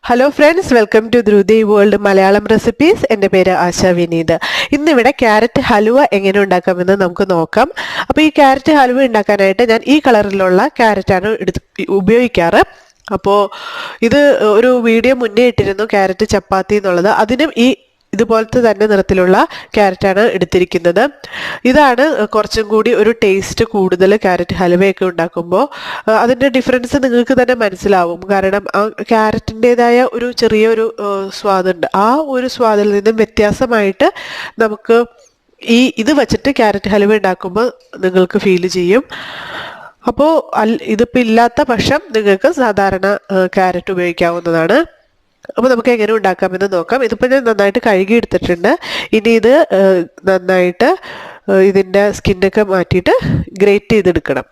Hello friends, welcome to Dhruv World Malayalam recipes. എൻ്റെ പേര് ആശ വിനീത്. ഇന്നിവിടെ ക്യാരറ്റ് ഹലുവ എങ്ങനെ ഉണ്ടാക്കാമെന്ന് നമുക്ക് നോക്കാം. അപ്പോൾ ഈ ക്യാരറ്റ് ഹലുവ ഉണ്ടാക്കാനായിട്ട് ഞാൻ ഈ കളറിലുള്ള ക്യാരറ്റാണ് ഉപയോഗിക്കാറ്. അപ്പോൾ ഇത് ഒരു വീഡിയോ മുന്നേ ഇട്ടിരുന്നു ക്യാരറ്റ് ചപ്പാത്തി എന്നുള്ളത്. അതിനും ഇതുപോലത്തെ തന്നെ നിറത്തിലുള്ള ക്യാരറ്റാണ് എടുത്തിരിക്കുന്നത്. ഇതാണ് കുറച്ചും കൂടി ഒരു ടേസ്റ്റ് കൂടുതൽ ക്യാരറ്റ് ഹലുവയൊക്കെ ഉണ്ടാക്കുമ്പോൾ. അതിൻ്റെ ഡിഫറൻസ് നിങ്ങൾക്ക് തന്നെ മനസ്സിലാവും. കാരണം ആ ക്യാരറ്റിൻ്റെതായ ഒരു ചെറിയൊരു സ്വാദുണ്ട്. ആ ഒരു സ്വാദിൽ നിന്നും വ്യത്യാസമായിട്ട് നമുക്ക് ഇത് വച്ചിട്ട് ക്യാരറ്റ് ഹലുവ ഉണ്ടാക്കുമ്പോൾ നിങ്ങൾക്ക് ഫീൽ ചെയ്യും. അപ്പോൾ ഇതിപ്പോൾ ഇല്ലാത്ത പക്ഷം നിങ്ങൾക്ക് സാധാരണ ക്യാരറ്റ് ഉപയോഗിക്കാവുന്നതാണ്. അപ്പോൾ നമുക്ക് എങ്ങനെ ഉണ്ടാക്കാമെന്ന് നോക്കാം. ഇതിപ്പോൾ ഞാൻ നന്നായിട്ട് കഴുകി എടുത്തിട്ടുണ്ട്. ഇനി ഇത് നന്നായിട്ട് ഇതിൻ്റെ സ്കിന്നൊക്കെ മാറ്റിയിട്ട് ഗ്രേറ്റ് ചെയ്തെടുക്കണം.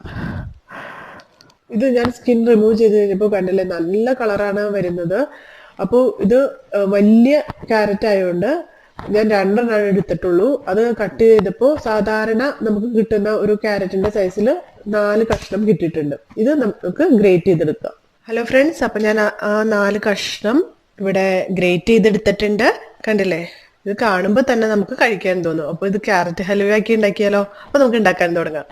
ഇത് ഞാൻ സ്കിൻ റിമൂവ് ചെയ്ത് കഴിഞ്ഞപ്പോൾ കണ്ടില്ലേ, നല്ല കളറാണ് വരുന്നത്. അപ്പോൾ ഇത് വലിയ ക്യാരറ്റ് ആയതുകൊണ്ട് ഞാൻ 2 എടുത്തിട്ടുള്ളൂ. അത് കട്ട് ചെയ്തപ്പോൾ സാധാരണ നമുക്ക് കിട്ടുന്ന ഒരു ക്യാരറ്റിന്റെ സൈസിൽ 4 കഷ്ണം കിട്ടിയിട്ടുണ്ട്. ഇത് നമുക്ക് ഗ്രേറ്റ് ചെയ്തെടുക്കാം. ഹലോ ഫ്രണ്ട്സ്, അപ്പം ഞാൻ ആ 4 കഷ്ണം ഇവിടെ ഗ്രേറ്റ് ചെയ്തെടുത്തിട്ടുണ്ട്. കണ്ടില്ലേ, ഇത് കാണുമ്പോൾ തന്നെ നമുക്ക് കഴിക്കാൻ തോന്നും. അപ്പോൾ ഇത് ക്യാരറ്റ് ഹലുവയാക്കി ഉണ്ടാക്കിയാലോ? അപ്പോൾ നമുക്ക് ഉണ്ടാക്കാൻ തുടങ്ങാം.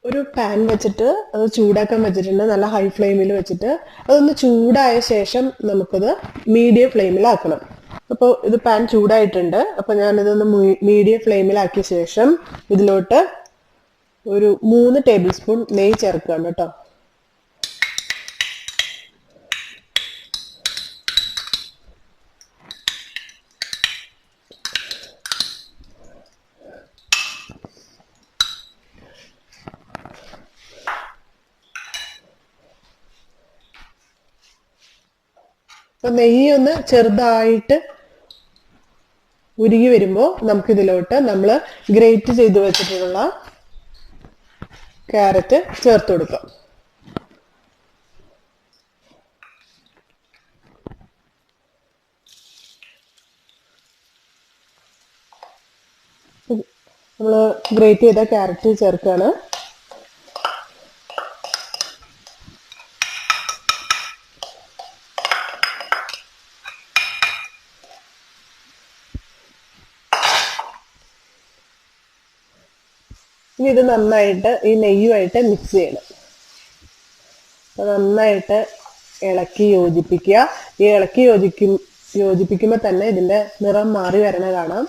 ഒരു പാൻ വെച്ചിട്ട് അത് ചൂടാക്കാൻ വെച്ചിട്ടുണ്ട്. നല്ല ഹൈ ഫ്ലെയിമിൽ വെച്ചിട്ട് അതൊന്ന് ചൂടായ ശേഷം നമുക്കത് മീഡിയം ഫ്ലെയിമിലാക്കണം. അപ്പോൾ ഇത് പാൻ ചൂടായിട്ടുണ്ട്. അപ്പോൾ ഞാനിതൊന്ന് മീഡിയം ഫ്ലെയിമിലാക്കിയ ശേഷം ഇതിലോട്ട് ഒരു 3 ടേബിൾ സ്പൂൺ നെയ്യ് ചേർക്കുകയാണ് കേട്ടോ. അപ്പൊ നെയ്യ് ഒന്ന് ചെറുതായിട്ട് ഉരുകി വരുമ്പോൾ നമുക്കിതിലോട്ട് നമ്മൾ ഗ്രേറ്റ് ചെയ്ത് വെച്ചിട്ടുള്ള ക്യാരറ്റ് ചേർത്ത് കൊടുക്കാം. നമ്മൾ ഗ്രേറ്റ് ചെയ്ത ക്യാരറ്റ് ചേർക്കുകയാണ്. ഇനി ഇത് നന്നായിട്ട് ഈ നെയ്യുമായിട്ട് മിക്സ് ചെയ്യണം. നന്നായിട്ട് ഇളക്കി യോജിപ്പിക്കുക. ഈ ഇളക്കി യോജിപ്പിക്കുമ്പോൾ തന്നെ ഇതിന്റെ നിറം മാറി വരണ കാണാം.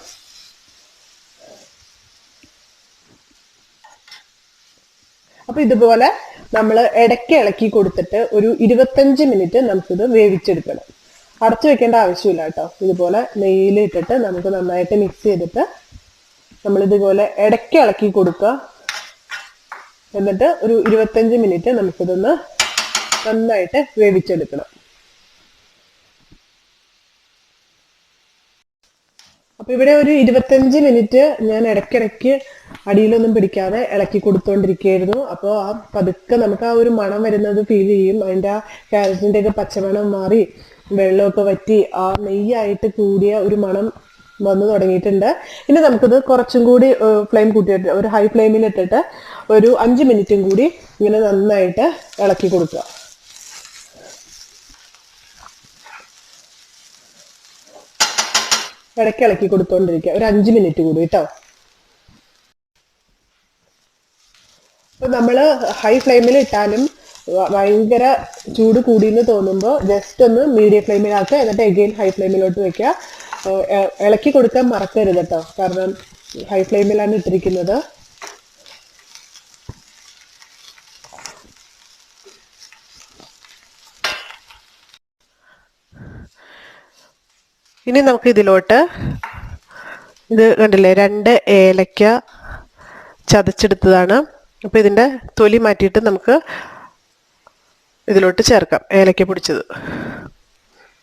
അപ്പൊ ഇതുപോലെ നമ്മൾ ഇടയ്ക്ക് ഇളക്കി കൊടുത്തിട്ട് ഒരു 25 മിനിറ്റ് നമുക്കിത് വേവിച്ചെടുക്കണം. അടച്ചു വെക്കേണ്ട ആവശ്യമില്ല കേട്ടോ. ഇതുപോലെ നെയ്യിൽ ഇട്ടിട്ട് നമുക്ക് നന്നായിട്ട് മിക്സ് ചെയ്തിട്ട് നമ്മളിതുപോലെ ഇടയ്ക്ക് ഇളക്കി കൊടുക്കുക. എന്നിട്ട് ഒരു 25 മിനിറ്റ് നമുക്കിതൊന്ന് നന്നായിട്ട് വേവിച്ചെടുക്കണം. അപ്പൊ ഇവിടെ ഒരു 25 മിനിറ്റ് ഞാൻ ഇടയ്ക്കിടയ്ക്ക് അടിയിലൊന്നും പിടിക്കാതെ ഇളക്കി കൊടുത്തോണ്ടിരിക്കുകയായിരുന്നു. അപ്പോൾ ആ പതുക്കെ നമുക്ക് ആ ഒരു മണം വരുന്നത് ഫീൽ ചെയ്യും. അതിൻ്റെ ആ ക്യാരറ്റിൻ്റെ ഒക്കെ പച്ചമണം മാറി വെള്ളമൊക്കെ വറ്റി ആ നെയ്യായിട്ട് കൂടിയ ഒരു മണം വന്നു തുടങ്ങിയിട്ടുണ്ട്. ഇനി നമുക്കിത് കുറച്ചും കൂടി ഫ്ലെയിം കൂട്ടിയിട്ട് ഒരു ഹൈ ഫ്ലെയിമിൽ ഇട്ടിട്ട് ഒരു 5 മിനിറ്റും കൂടി ഇങ്ങനെ നന്നായിട്ട് ഇളക്കി കൊടുക്കുക. ഇടയ്ക്ക് ഇളക്കി കൊടുത്തോണ്ടിരിക്കുക ഒരു 5 മിനിറ്റ് കൂടി കേട്ടോ. അപ്പൊ നമ്മള് ഹൈ ഫ്ലെയിമിൽ ഇട്ടാലും ഭയങ്കര ചൂട് കൂടിയെന്ന് തോന്നുമ്പോൾ ജസ്റ്റ് ഒന്ന് മീഡിയം ഫ്ലെയിമിലാക്കുക. എന്നിട്ട് എഗെയിൻ ഹൈ ഫ്ലെയിമിലോട്ട് വെക്കുക. ഇളക്കി കൊടുക്കാൻ മറക്കരുത് കേട്ടോ, കാരണം ഹൈ ഫ്ലെയിമിലാണ് ഇട്ടിരിക്കുന്നത്. ഇനി നമുക്ക് ഇതിലോട്ട് ഇത് കണ്ടില്ലേ, 2 ഏലക്ക ചതച്ചെടുത്തതാണ്. അപ്പോൾ ഇതിൻ്റെ തൊലി മാറ്റിയിട്ട് നമുക്ക് ഇതിലോട്ട് ചേർക്കാം, ഏലക്ക പൊടിച്ചത്.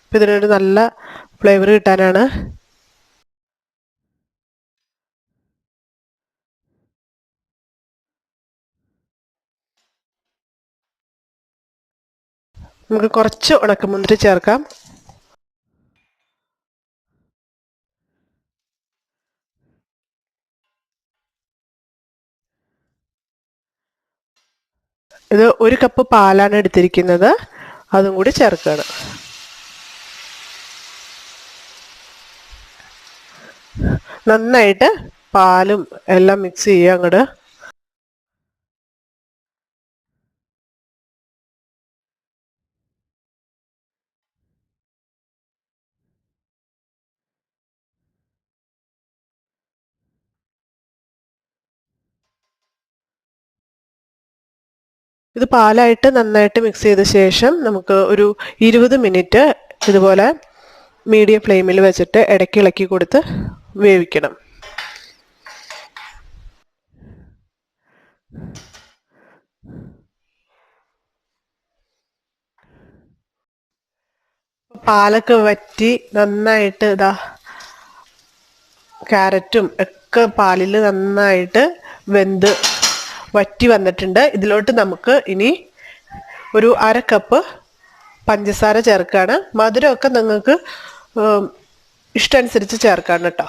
അപ്പോൾ ഇതിനൊരു നല്ല ഫ്ലേവർ കിട്ടാനാണ്. നമുക്ക് കുറച്ച് ഉണക്കമുന്തിരി ചേർക്കാം. ഇത് 1 കപ്പ് പാലാണ് എടുത്തിരിക്കുന്നത്. അതും കൂടി ചേർക്കുകയാണ്. നന്നായിട്ട് പാലും എല്ലാം മിക്സ് ചെയ്യുക അങ്ങോട്ട്. ഇത് പാലായിട്ട് നന്നായിട്ട് മിക്സ് ചെയ്ത ശേഷം നമുക്ക് ഒരു 20 മിനിറ്റ് ഇതുപോലെ മീഡിയം ഫ്ലെയിമിൽ വെച്ചിട്ട് ഇടയ്ക്ക് ഇളക്കി കൊടുത്ത് വേവിക്കണം. പാലൊക്കെ വറ്റി നന്നായിട്ട് ഇതാ ക്യാരറ്റും ഒക്കെ പാലിൽ നന്നായിട്ട് വെന്ത് വറ്റി വന്നിട്ടുണ്ട്. ഇതിലോട്ട് നമുക്ക് ഇനി ഒരു 1/2 കപ്പ് പഞ്ചസാര ചേർക്കാണ്. മധുരമൊക്കെ നിങ്ങൾക്ക് ഇഷ്ടമനുസരിച്ച് ചേർക്കാണ് കേട്ടോ.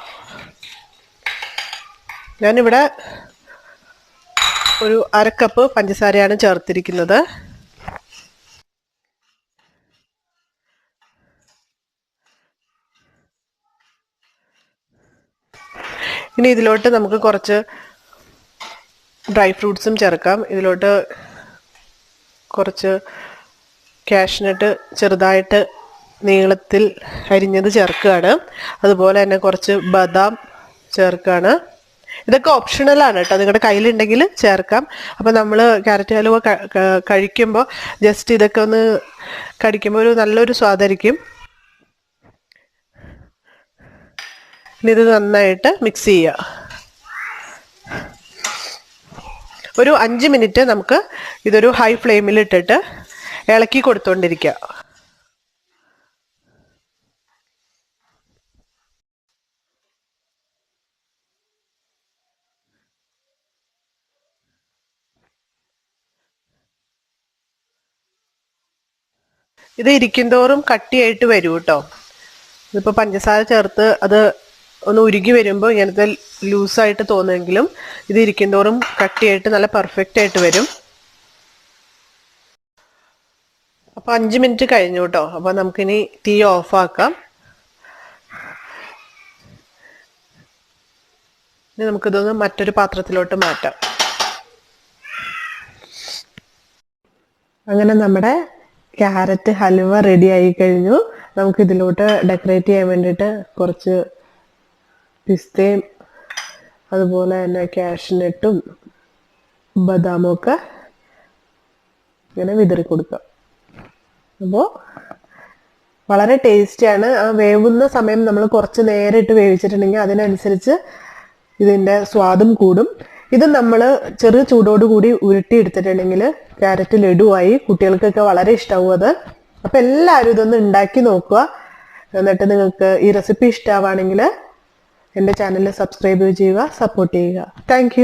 ഞാനിവിടെ ഒരു 1/2 കപ്പ് പഞ്ചസാരയാണ് ചേർത്തിരിക്കുന്നത്. ഇനി ഇതിലോട്ട് നമുക്ക് കുറച്ച് ഡ്രൈ ഫ്രൂട്ട്സും ചേർക്കാം. ഇതിലോട്ട് കുറച്ച് കാഷ്നട്ട് ചെറുതായിട്ട് നീളത്തിൽ അരിഞ്ഞത് ചേർക്കുകയാണ്. അതുപോലെ തന്നെ കുറച്ച് ബദാം ചേർക്കുകയാണ്. ഇതൊക്കെ ഓപ്ഷണലാണ് കേട്ടോ, നിങ്ങളുടെ കയ്യിലുണ്ടെങ്കിൽ ചേർക്കാം. അപ്പം നമ്മൾ ക്യാരറ്റ് ഹലുവ കഴിക്കുമ്പോൾ ജസ്റ്റ് ഇതൊക്കെ ഒന്ന് കടിക്കുമ്പോൾ ഒരു നല്ലൊരു സ്വാദായിരിക്കും. ഇനി ഇത് നന്നായിട്ട് മിക്സ് ചെയ്യുക. ഒരു 5 മിനിറ്റ് നമുക്ക് ഇതൊരു ഹൈ ഫ്ലെയിമിൽ ഇട്ടിട്ട് ഇളക്കി കൊടുത്തുകൊണ്ടിരിക്കുക. ഇത് ഇരിക്കുന്തോറും കട്ടിയായിട്ട് വരും കേട്ടോ. ഇതിപ്പോൾ പഞ്ചസാര ചേർത്ത് അത് ഒന്ന് ഉരുകി വരുമ്പോൾ ഇങ്ങനത്തെ ലൂസായിട്ട് തോന്നുമെങ്കിലും ഇത് ഇരിക്കുന്തോറും കട്ടിയായിട്ട് നല്ല പെർഫെക്റ്റ് ആയിട്ട് വരും. അപ്പോൾ 5 മിനിറ്റ് കഴിഞ്ഞു കേട്ടോ. അപ്പോൾ നമുക്കിനി തീ ഓഫാക്കാം. ഇനി നമുക്കിതൊന്ന് മറ്റൊരു പാത്രത്തിലോട്ട് മാറ്റാം. അങ്ങനെ നമ്മുടെ ക്യാരറ്റ് ഹലുവ റെഡി ആയി കഴിഞ്ഞു. നമുക്ക് ഇതിലോട്ട് ഡെക്കറേറ്റ് ചെയ്യാൻ വേണ്ടിയിട്ട് കുറച്ച് പിസ്തയും അതുപോലെ തന്നെ കാഷ്നട്ടും ബദാമും ഒക്കെ ഇങ്ങനെ വിതറി കൊടുക്കാം. അപ്പോൾ വളരെ ടേസ്റ്റിയാണ്. ആ വേവുന്ന സമയം നമ്മൾ കുറച്ച് നേരം ഇട്ട് വേവിച്ചിട്ടുണ്ടെങ്കിൽ അതിനനുസരിച്ച് ഇതിൻ്റെ സ്വാദും കൂടും. ഇത് നമ്മൾ ചെറിയ ചൂടോടുകൂടി ഉരുട്ടിയെടുത്തിട്ടുണ്ടെങ്കിൽ ക്യാരറ്റ് ലഡുവായി. കുട്ടികൾക്കൊക്കെ വളരെ ഇഷ്ടമാവും അത്. അപ്പം എല്ലാവരും ഇതൊന്ന് ഉണ്ടാക്കി നോക്കുക. എന്നിട്ട് നിങ്ങൾക്ക് ഈ റെസിപ്പി ഇഷ്ടമാവുകയാണെങ്കിൽ എൻ്റെ ചാനൽ സബ്സ്ക്രൈബ് ചെയ്യുക, സപ്പോർട്ട് ചെയ്യുക. താങ്ക്